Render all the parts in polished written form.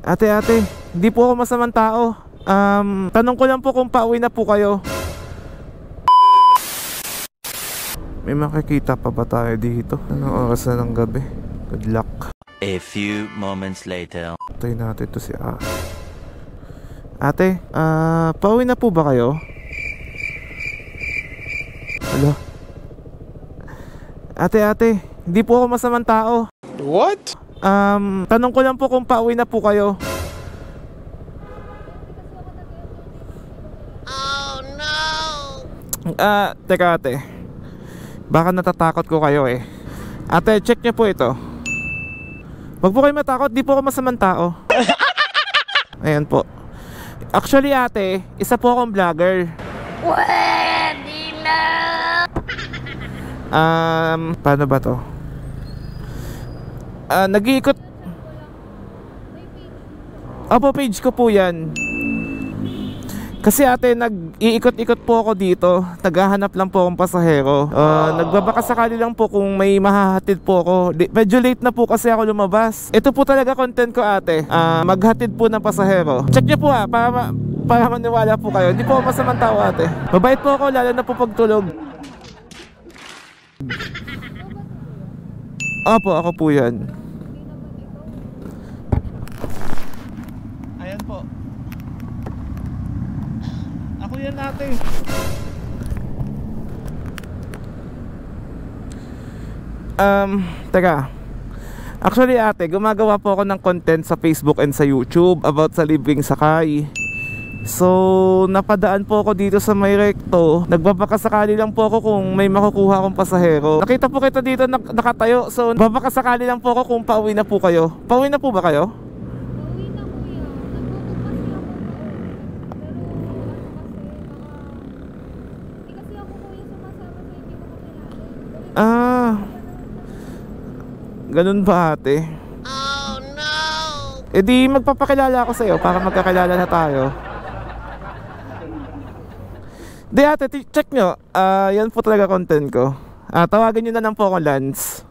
Ate, hindi po ako masamang tao. Tanong ko lang po kung pauwi na po kayo. May makikita pa ba tayo dito? Anong oras na ng gabi? Good luck. A few moments later. Tayo natin to si Ate, pauwi na po ba kayo? Hala. Ate, hindi po ako masamang tao. What? Tanong ko lang po kung pauwi na po kayo. Oh no! Teka ate, baka natatakot ko kayo eh. Ate, check niyo po ito. Wag po kayo matakot, di po ako masamang tao. Ayan po. Actually ate, isa po akong vlogger. Pwede na! Paano ba to? Nag-iikot. Opo, page ko po yan. Kasi ate, nag-iikot-ikot po ako dito. Naghahanap lang po akong pasahero. Nagbabaka sakali lang po kung may mahahatid po ako. Medyo late na po kasi ako lumabas. Ito po talaga content ko ate. Maghatid po ng pasahero. Check niyo po para maniwala po kayo. Hindi po ako masamang tao ate. Mabait po ako lalo na po pagtulog. Opo, ako po yan. Ayan po. Ako yan ate. Teka. Actually ate, gumagawa po ako ng content sa Facebook and sa YouTube about sa libreng sakay. So, napadaan po ako dito sa may recto. Nagbabakasakali lang po ako kung may makukuha akong pasahero. Nakita po kita dito nakatayo. So, nagbabakasakali lang po ako kung pauwi na po kayo. Pauwi na po ba kayo? Pauwi na kuya. Nagbubukas kasi ako. Hindi kasi ako kuya sumasama sa hindi ko kakilala. Ganun ba ate? Oh no! E di magpapakilala ako sa'yo para magkakilala na tayo. Di ate, check nyo. Yan po talaga content ko. Tawagan nyo na lang po ako Lance.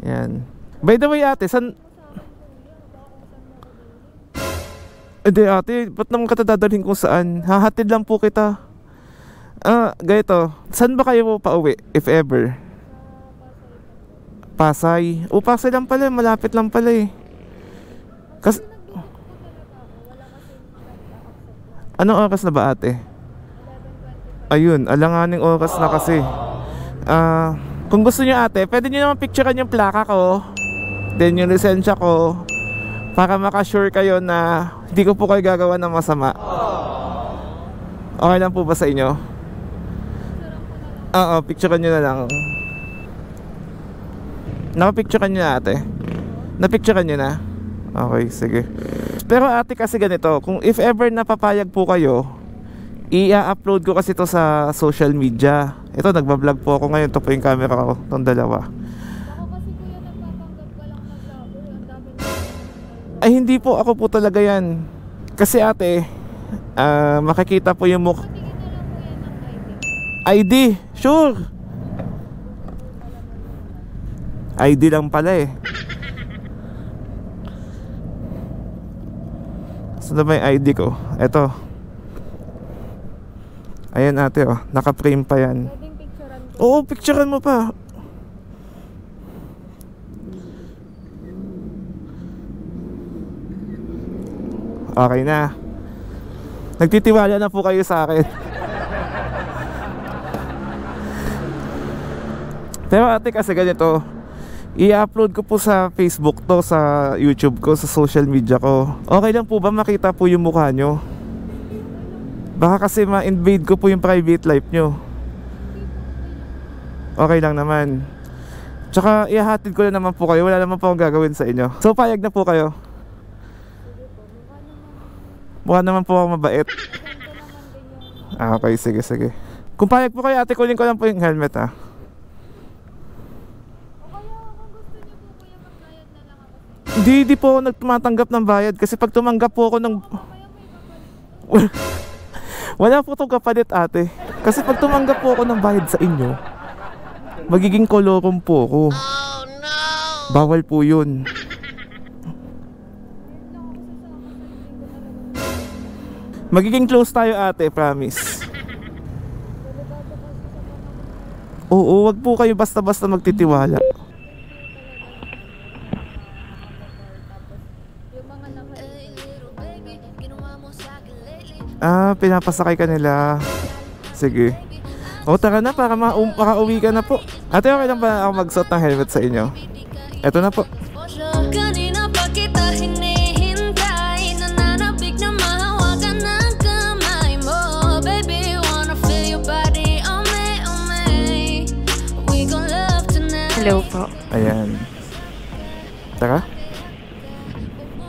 Yan. By the way ate, Hindi ate, ba't naman kita dadalhin kung saan? Hahatid lang po kita. Ganito. Saan ba kayo pauwi, if ever? Pasay. Pasay lang pala, malapit lang pala eh. Anong oras na ba ate? Ayun, alanganing oras na kasi. Kung gusto niyo ate, pwede niyo naman picturean yung plaka ko, then yung lisensya ko, para makasure kayo na hindi ko po kayo gagawa ng masama. Okay lang po ba sa inyo? Oo, picturean niyo na lang. Nakapicturean niyo na ate? Napicturean niyo na? Okay, sige. Pero ate kasi ganito, kung if ever napapayag po kayo, i-upload ko kasi to sa social media. Ito, nagbablog po ako ngayon. Ito po yung camera ko, itong dalawa. Ako kasi kuya nagpapanggap ka lang na vlogger. Ang dami. Ay hindi po, ako po talaga yan. Kasi ate, makikita po yung mukha. Tingin na lang kuya ng ID, ID. sure. ID lang pala eh. Saan na ba yung ID ko? Ito. Ayan ate oh, naka-frame pa yan. Pwedeng picturean ko. Oo, picturean mo pa. Okay na. Nagtitiwala na po kayo sa akin. Pero ate kasi ganito, i-upload ko po sa Facebook to, sa YouTube ko, sa social media ko. Okay lang po ba makita po yung mukha nyo? Baka kasi ma-invade ko po yung private life nyo. Okay lang naman. Tsaka ihahatid ko na naman po kayo. Wala naman po akong gagawin sa inyo. So payag na po kayo. Mukha naman po ako mabait. Okay, sige. Kung payag po kayo ate, kunin ko lang po yung helmet ha. Hindi po ako nagtumatanggap ng bayad. Kasi pag tumanggap po ako ng... Wala po itong kapalit ate. Kasi pag tumanggap po ako ng bayad sa inyo, magiging kolorum po ako. Oh no! Bawal po yun. Magiging close tayo ate, promise. Oo, wag po kayo basta-basta magtitiwala. Yung mga naman, Pinapasakay ka nila. Sige. O tara na para makauwi ka na po. Ate, okay lang ba ako magsuot ng helmet sa inyo? Eto na po. Kanina pa kita hinihintay, nananabik na mahawakan ng kamay mo. Baby, wanna feel your body on me. We gon' love tonight. Hello po. Ayan. Tara.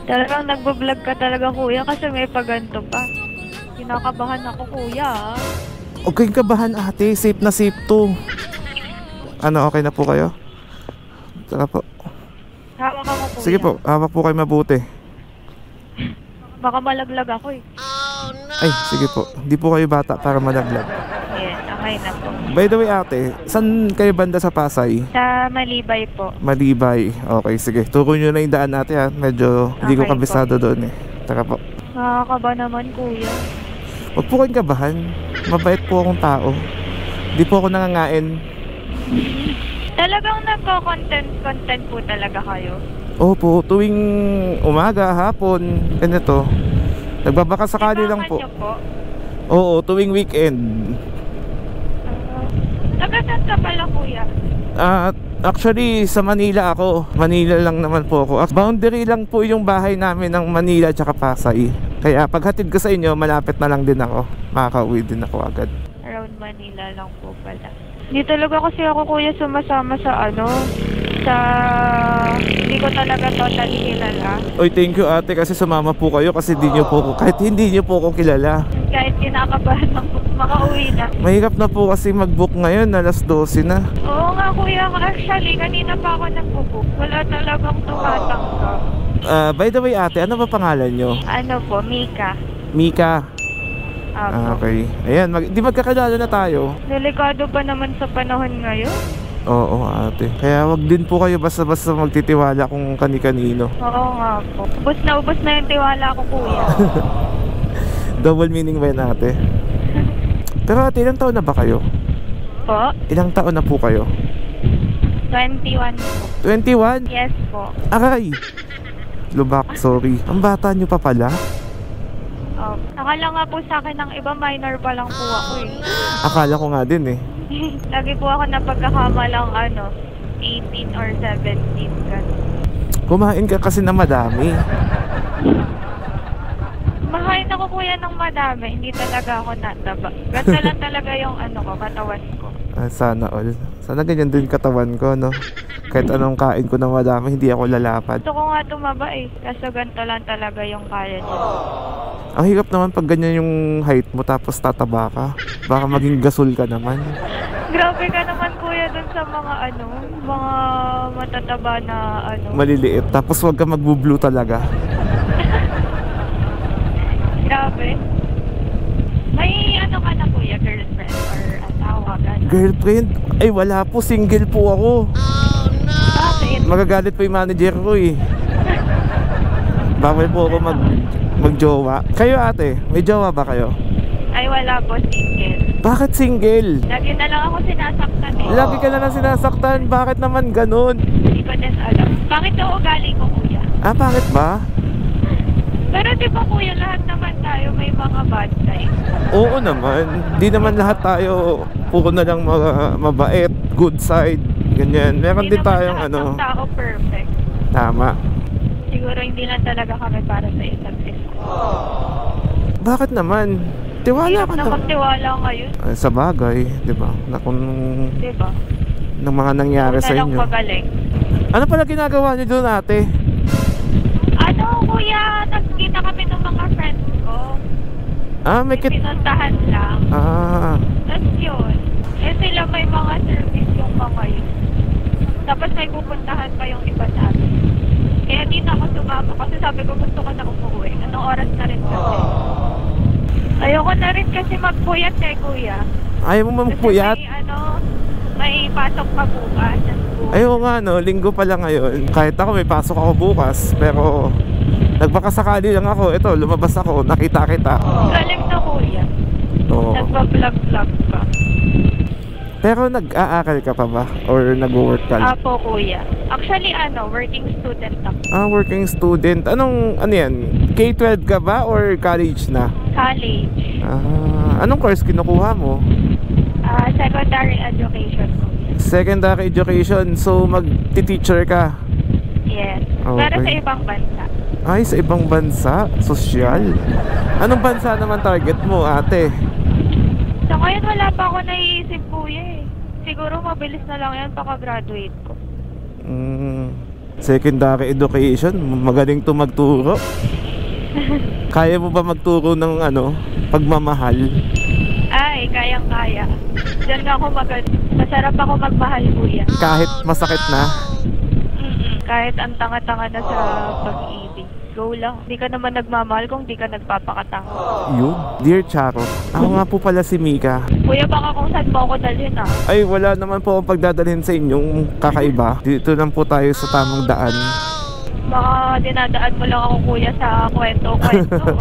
Talagang nagbablog ka talaga kuya kasi may paganto pa. Kinakabahan ako kuya. Huwag kayong kabahan ate, safe na safe to. Ano, okay na po kayo? Tara po. Hawak ako kuya. Sige po, hawak po kayo mabuti. Baka malaglag ako eh. Ay, sige po. Hindi po kayo bata para malaglag. Yes, okay na po. By the way ate, saan kayo banda sa Pasay? Sa Malibay po. Malibay. Okay, sige. Turo nyo na yung daan ate ha. Medyo hindi ko Okay kabisado doon eh. Tara po. Nakakaba naman kuya. Huwag po kayong kabahan. Mabait po akong tao. Hindi po ako nangangain. Talagang nagko-content po talaga kayo. Opo, tuwing umaga, hapon, ganito. Nagbabaka sakali lang po. Niyo po. Oo, tuwing weekend. Taga-saan ka pala kuya? Actually, sa Manila ako. Manila lang naman po ako. Boundary lang po yung bahay namin ng Manila at Pasay. Kaya paghatid ko sa inyo, malapit na lang din ako. Makaka-uwi din ako agad. Around Manila lang po pala. Hindi talaga kasi ako kuya sumasama sa hindi ko talaga totally kilala. Oy, thank you ate kasi sumama po kayo kasi kahit hindi niyo po ako kilala. Kahit kinakabahan ako makauwi na. Mahirap na po kasi mag-book ngayon, alas 12 na. Oo nga kuya, actually kanina pa ako nag-book. Wala talagang tumatanggap. By the way ate, ano ba pangalan nyo? Ano po, Mika. Mika. Apo. Okay. Ayan, di magkakilala na tayo. Delikado pa naman sa panahon ngayon. Oo ate. Kaya wag din po kayo basta-basta magtitiwala kung kani-kanino. Oo nga po. Ubus na yung tiwala ko kuya. Double meaning ba yan ate? Pero ate, ilang taon na ba kayo? Po? Ilang taon na po kayo? 21 po. 21? Yes po. Aray! Lubak, sorry. Ang bata nyo pa pala? Akala nga po sa akin ng iba minor pa lang po ako eh. Akala ko nga din eh. Lagi po ako napagkakamalang 18 or 17 ganun. Kumain ka kasi na madami. Mahain ako kuya ng madami, hindi talaga ako nataba. Ganda lang talaga yung katawan ko. Sana all. Sana ganyan din katawan ko, no? Kahit anong kain ko na madami, hindi ako lalapad. Gusto ko nga tumaba eh, kaso ganito lang talaga yung kaya niya. Ang hirap naman pag ganyan yung height mo tapos tataba ka. Baka maging gasol ka naman. Grabe ka naman kuya dun sa mga mga matataba na Maliliit. Tapos wag ka magbu-blue talaga. Grabe. May ka na kuya, girlfriend or asawa, gano'n? Girlfriend? Ay wala po, single po ako. Bakit? Magagalit po yung manager ko eh. Bawal po ako mag-jowa. Kayo ate, may jowa ba kayo? Ay wala po, single. Bakit single? Lagi na lang ako sinasaktan eh. Lagi ka na lang sinasaktan. Bakit naman ganun? Hindi ko din alam. Bakit daw ugali ko kuya? Bakit ba? Pero di ba kuya, lahat naman tayo may mga bad side. Oo naman. Di naman lahat tayo puro na lang mabait, good side, ganyan. Meron din tayong Hindi naman lahat ng tao perfect. Tama. Siguro hindi lang talaga kami para sa isa't isa. Bakit naman? Tiwala Hirap ka na na. magtiwala ngayon, Sa bagay, di ba? Na kung di ba? ng mga nangyari Una sa lang inyo. magaling. Ano pala ginagawa niyo doon ate? Kuya, nagkita kami ng mga friends ko. May Pinuntahan lang. Tapos yun. Sila may mga service yung mga yun. Tapos may pupuntahan pa yung iba natin. Kaya di na ako sumama kasi sabi ko gusto ko na umuwi. Anong oras na rin kasi. Ayoko na rin kasi magpuyat kuya. Ayaw mo magpuyat? Kasi may pasok pa bukas. Ayaw nga no, linggo pa lang ngayon. Kahit ako may pasok ako bukas, pero Nagbakasakali lang ako. Ito, lumabas ako. Nakita kita. Galing na kuya. Oo. Nagpa-vlog-vlog ka. Pero nag-aaral ka pa ba? Or nag-work ka lang? Apo kuya. Actually working student ako. Working student. Ano yan? K-12 ka ba or college na? College. Anong course kinukuha mo? Secondary education kuya. Secondary education. So mag-teacher ka? Yes. Okay. Pero sa ibang bansa. Ay, sa ibang bansa? Sosyal? Anong bansa naman target mo, ate? So ngayon wala pa ako naiisip kuya eh. Siguro mabilis na lang yan pagka-graduate ko. Secondary education, magaling to magturo. Kaya mo ba magturo ng pagmamahal? Ay, kayang-kaya. Diyan nga ako masarap ako magmahal kuya. Kahit masakit na? Kahit ang tanga-tanga na sa pag-ibig. Go lang. Hindi ka naman nagmamahal kung di ka nagpapakatanga. Yun. Dear Charo, ako nga po pala si Mika. Kuya, baka kung saan mo ako dalhin Ay, wala naman po akong pagdadalhin sa inyong kakaiba. Dito lang po tayo sa tamang daan. Baka dinadaan mo lang ako kuya sa kwento-kwento.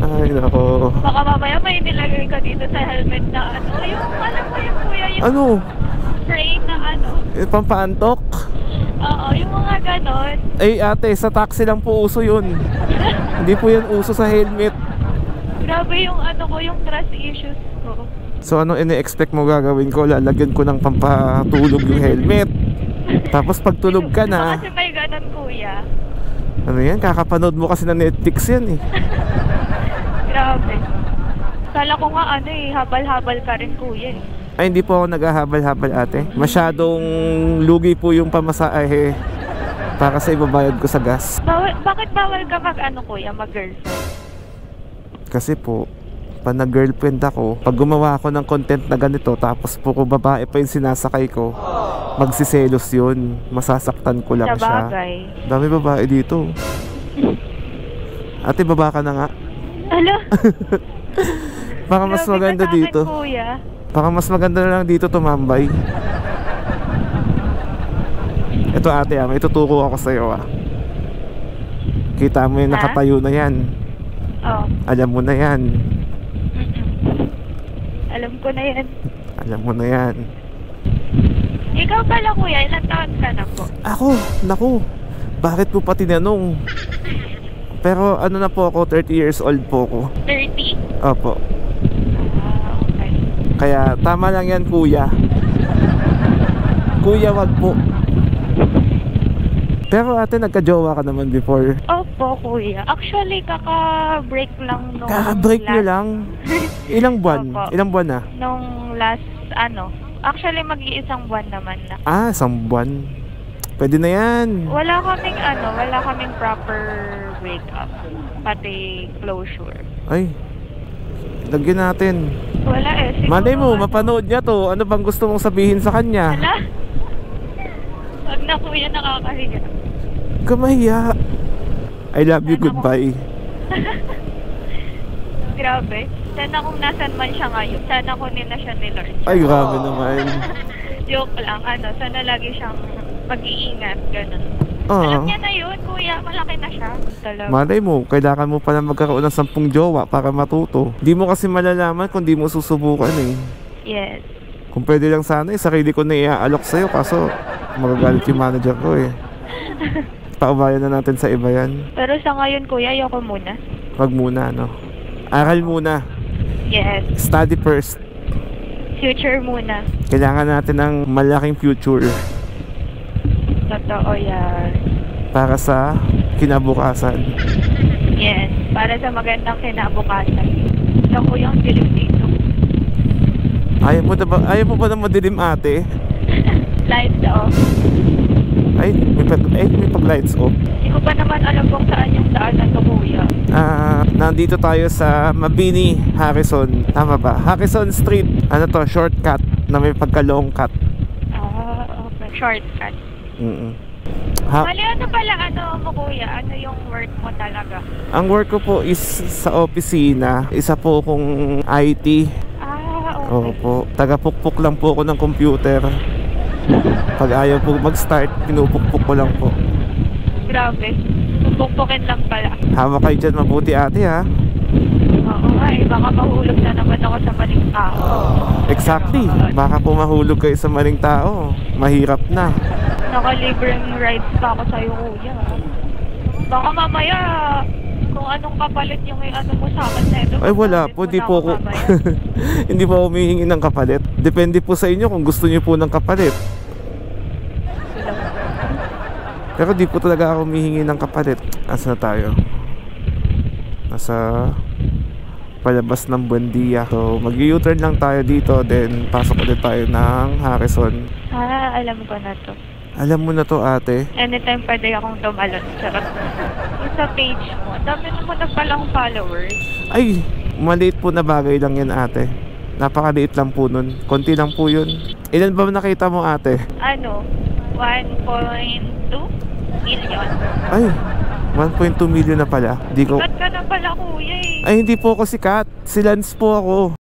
Ay, nako. Baka mamaya may nilagay ka dito sa helmet na yung alam mo yung kuya, yung Ano? spray na Pampaantok? Oo, yung mga ganon. Ay, ate, sa taxi lang po uso yun. Hindi po yan uso sa helmet. Grabe yung yung trust issues ko. So, ano ini-expect mo gagawin ko? Lalagyan ko ng pampatulog yung helmet. Tapos pag tulog ka na, Kasi may ganon kuya. ano yan? Kakapanood mo kasi ng Netflix yan eh. Grabe. Kala ko nga habal-habal ka rin kuya eh. Ay, hindi po ako naghahabal-habal, ate. Masyadong lugi po yung pamasahe para sa ibabayad ko sa gas. Bakit bawal ka kuya, mag-girlfriend? Kasi po, pag nag-girlfriend ako, pag gumawa ako ng content na ganito, tapos puro babae pa yung sinasakay ko, magsiselos yun. Masasaktan ko lang Sa siya. bagay. Dami babae dito. Ate, baba ka na nga. Alo? Baka mas Grabe maganda ka sa akin, dito. kuya. Baka mas maganda na lang dito tumambay. Ito ate, may tuturo ako sa'yo Kita mo yung nakatayo na yan. Oh. Alam mo na yan. Alam ko na yan. Alam mo na yan. Ikaw pala kuya, ilang taon ka na po? Ako, naku, bakit po pa tinanong? Pero ano na po ako, 30 years old po ako. 30? Opo. Okay. Kaya tama lang yan kuya. Kuya, wag po. Pero ate, nagka-jowa ka naman before. Opo kuya. Actually, kaka-break lang nung Kaka-break nyo lang? Ilang buwan? Opo. Ilang buwan na? Nung last, actually mag-iisang buwan naman na. Isang buwan. Pwede na yan. Wala kaming proper breakup. Pati closure. Ay, lagyan natin. Wala siguro. Malay mo, mapanood niya to. Ano bang gusto mong sabihin sa kanya? Wala? Wag na kuya, nakakahiya. Kamahiya. I love you, Sana goodbye. Grabe. Sana kung nasan man siya ngayon, sana kunin na siya ni Lord. Ay, grabe naman. Joke lang, sana lagi siyang mag-iingat, ganun. Ah. Alam niya na yun, kuya, malaki na siya. Talaga. Malay mo, kailangan mo pala magkaroon ng 10 jowa para matuto. Di mo kasi malalaman kung di mo susubukan eh. Yes. Kung pwede lang sana, sarili ko na iaalok sa'yo. Kaso, magagalit yung manager ko eh. Paubayan na natin sa iba yan. Pero sa ngayon, kuya, ayoko muna. Wag muna, no? Aral muna. Yes. Study first. Future muna. Kailangan natin ng malaking future Totoo yan. para sa kinabukasan. Yes. Para sa magandang kinabukasan. Sa kuyang dilim dito. Ayaw mo ba na madilim, ate? Lights off. Ay, may pag-lights off. Hindi ko pa naman alam kung saan yung daanan to, kuya. Nandito tayo sa Mabini, Harrison. Tama ba? Harrison Street. Ano to? Shortcut na may pagka-long cut. Okay. Shortcut. Mali, ano pala, mo kuya? Ano yung work mo talaga? Ang work ko po is sa opisina. Isa po kong IT. Okay. Opo. Taga-pukpuk lang po ako ng computer. Pag ayaw po mag-start, pinupukpuk ko lang po. Grabe. Pukpukin lang pala. Hawak kayo dyan mabuti ate ha. Oo nga eh, baka mahulog na naman ako sa maling tao. Exactly. Baka po mahulog kayo sa maling tao. Mahirap na. Naka-libreng rides pa ako sa'yo, kuya. Baka mamaya, kung anong kapalit yung ano mo sa akin na ito. Ay wala po, di po ako hindi po ako humihingi ng kapalit. Depende po sa inyo kung gusto niyo po ng kapalit. Pero di po talaga ako humihingi ng kapalit. Asa na tayo? Nasa palabas ng Buendia. So mag-U-turn lang tayo dito, then pasok ulit tayo ng Harrison. Alam ko na to. Alam mo na to ate. Anytime pwede akong tumalon. Sarap. Yung sa page mo, dami naman na palang followers. Ay, maliit po na bagay lang yan ate. Napakaliit lang po nun. Konti lang po yun. Ilan ba nakita mo ate? Ano? 1.2 million. Ay, 1.2 million na pala. Di ko... Ba't ka na pala, kuya eh? Ay, hindi po ako sikat. Si Lance po ako.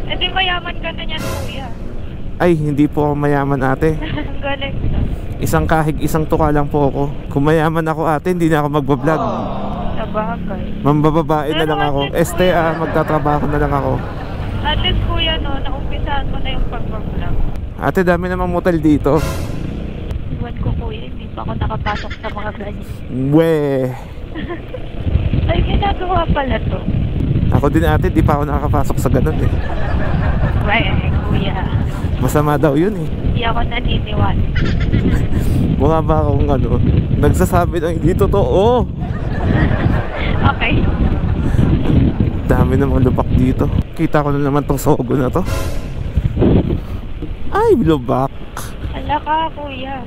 Eh di mayaman ka na niyan, kuya. Ay, hindi po ako mayaman ate. Ang galing. Isang kahig, isang tuka lang po ako. Kung mayaman ako ate, hindi na ako magbablog. Sabagay. Mambababae na lang ako. Magtatrabaho na lang ako. At least, kuya, no, naumpisahan mo na yung pag-vlog. Ate, dami namang motel dito. Iwan ko, kuya, hindi pa ako nakapasok sa mga ganyan. Weh. Ay, ginagawa pala to. Ako din ate, di pa ako nakakapasok sa ganun eh. Ay, kuya. Masama daw yun eh. Hindi ako naniniwala. Mukha ba akong nagsasabi ng hindi totoo. Okay. Dami namang lubak dito. Kita ko na naman tong sogo na to. Ay, lubak. Hala ka, kuya.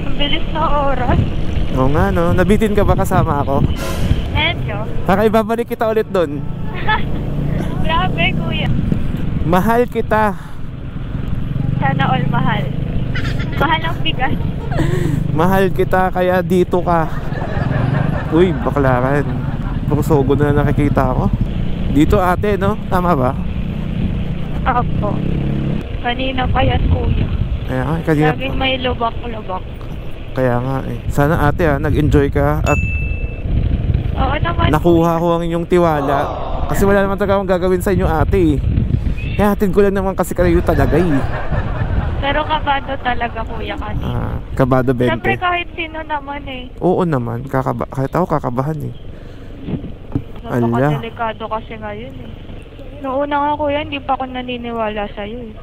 Ang bilis na oras. Oo nga no, nabitin ka ba kasama ako? Medyo. Baka ibabalik kita ulit dun. Grabe, kuya. Mahal kita. Sana all mahal. Mahal ang bigas. Mahal kita kaya dito ka. Uy, baklaran. Puro sogo na nakikita ako. Dito ate no, tama ba? Opo. Kanina pa yan, kuya. Kaya nga, kanina. Laging may lubak-lubak. Kaya nga eh. Sana ate nag-enjoy ka at Oo naman. nakuha ko ang inyong tiwala. Kasi wala naman talaga akong gagawin sa inyo ate eh. Kaya hatid ko lang naman kasi kayo talaga eh. Pero kabado talaga, kuya, kanina. Kabado 20. Siyempre kahit sino naman eh. Oo naman, kahit ako kakabahan eh. Ala. Napaka-delikado kasi ngayon eh. Noong una nga, kuya, hindi pa ako naniniwala sa'yo eh.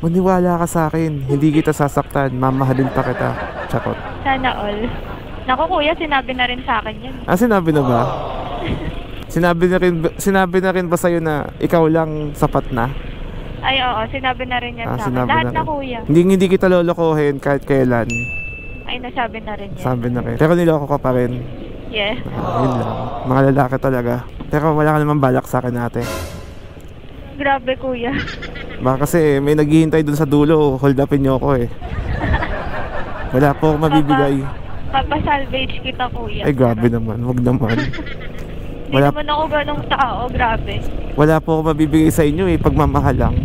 Maniwala ka sa akin, hindi kita sasaktan, mamahalin pa kita. Chakot. Sana all. Naku, kuya, sinabi na rin sa akin yan. Sinabi na ba? Sinabi na rin ba sa'yo na ikaw lang sapat na? Ay, oo, sinabi na rin yan sa akin. Lahat na, kuya. Hindi kita lolokohin kahit kailan. Ay, nasabi na rin yan. Sabi na rin. Pero niloko ka pa rin. Yeah. Yun lang. Mga lalaki talaga. Pero wala ka naman balak sa akin ate. Grabe, kuya. Baka kasi may naghihintay dun sa dulo. Hold upin nyo ako eh. Wala po akong mabibigay. Papasalvage kita, kuya. Ay grabe naman. Wag naman. Hindi naman ako ganong tao. Grabe. Wala po akong mabibigay sa inyo eh. Pagmamahal lang.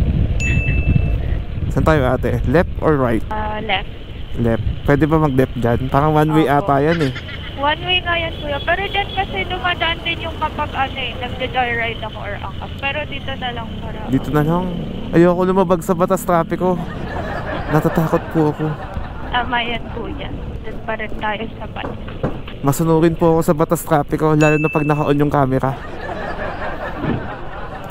Saan tayo ate? Left or right? Left. Left. Pwede ba mag-left dyan? Parang one way Opo. ata yan eh. One way nga yan, kuya. Pero dyan kasi dumadaan din yung kapag nagja-joyride ako or angkas. Pero dito na lang para. Dito na lang. Ayoko lumabag sa batas trapiko. Natatakot po ako. Tama yan, kuya. Doon pa rin tayo sa batas. Masunurin po ako sa batas trapiko, lalo na pag naka-on yung camera.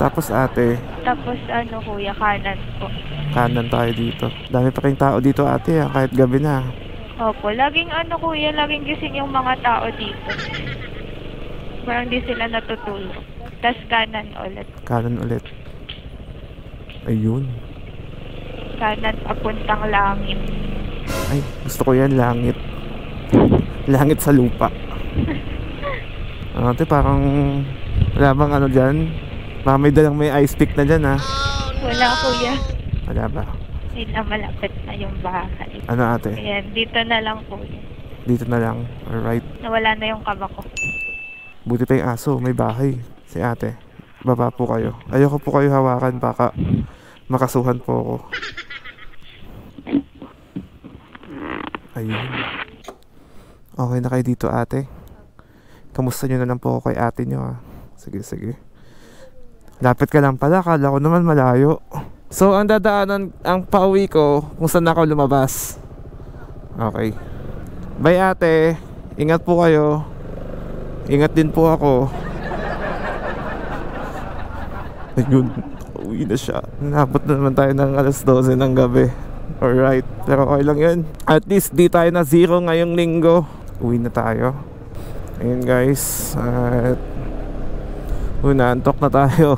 Tapos ate, Tapos kuya, kanan po. kanan tayo dito. Dami pa kayong tao dito ate kahit gabi na. Opo, laging kuya, laging gising yung mga tao dito. Parang di sila natutulog. Tapos kanan ulit. Kanan ulit. Ayun. Kanan papuntang langit. Ay, gusto ko yan, langit. Langit sa lupa. Ate, parang wala bang dyan? May dalang may ice pick na dyan ha. Wala, kuya. Wala ba? Hindi na malapit na yung bahay. Ano ate? Ayan, dito na lang, kuya. Dito na lang. Alright. Nawala na yung kaba ko. Buti pa yung aso, may bahay. Si ate, baba po kayo. Ayoko po kayo hawakan, baka makasuhan po ako. Ayun. Okay na kayo dito, ate? Kamusta nyo na lang po ako kay ate nyo, ha? Sige, sige. Lapit ka lang pala, kala ko naman malayo. So, ang dadaanan, ang pauwi ko, kung saan ako lumabas. Okay. Bye, ate. Ingat po kayo. Ingat din po ako. Ayun, uwi na siya. Nabot na naman tayo ng alas 12 ng gabi. Alright, pero okay lang yun. At least di tayo na zero ngayong linggo. Uwi na tayo. Ayun guys. At naantok na tayo.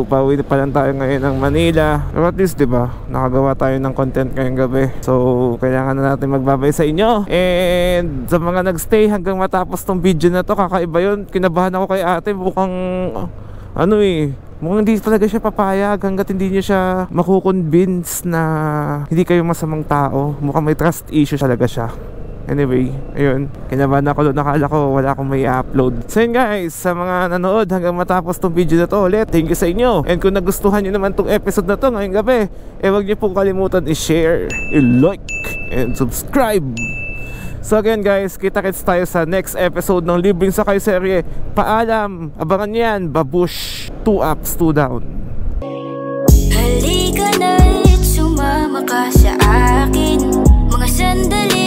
Pauwi pa lang tayo ngayon ng Manila. Pero at least diba, nakagawa tayo ng content ngayong gabi. So kailangan na natin magbabay sa inyo. And sa mga nagstay hanggang matapos tong video na to, kakaiba yun. Kinabahan ako kay ate. Mukhang mukhang hindi talaga siya papayag hanggat hindi niya siya makukonvince na hindi kayo masamang tao. Mukhang may trust issue talaga siya. Anyway, ayun, kinabahan ako doon, nakala ko wala akong may upload. So yun guys, sa mga nanood hanggang matapos tong video na to ulit, thank you sa inyo. And kung nagustuhan nyo naman tong episode na to ngayong gabi, huwag nyo pong kalimutan i-share, i-like, and subscribe. So again guys, kita-kits tayo sa next episode ng Libreng Sakay serye. Paalam, abangan yan, babush, 2 ups, 2 down. Halika na't sumama ka sa akin, mga sandali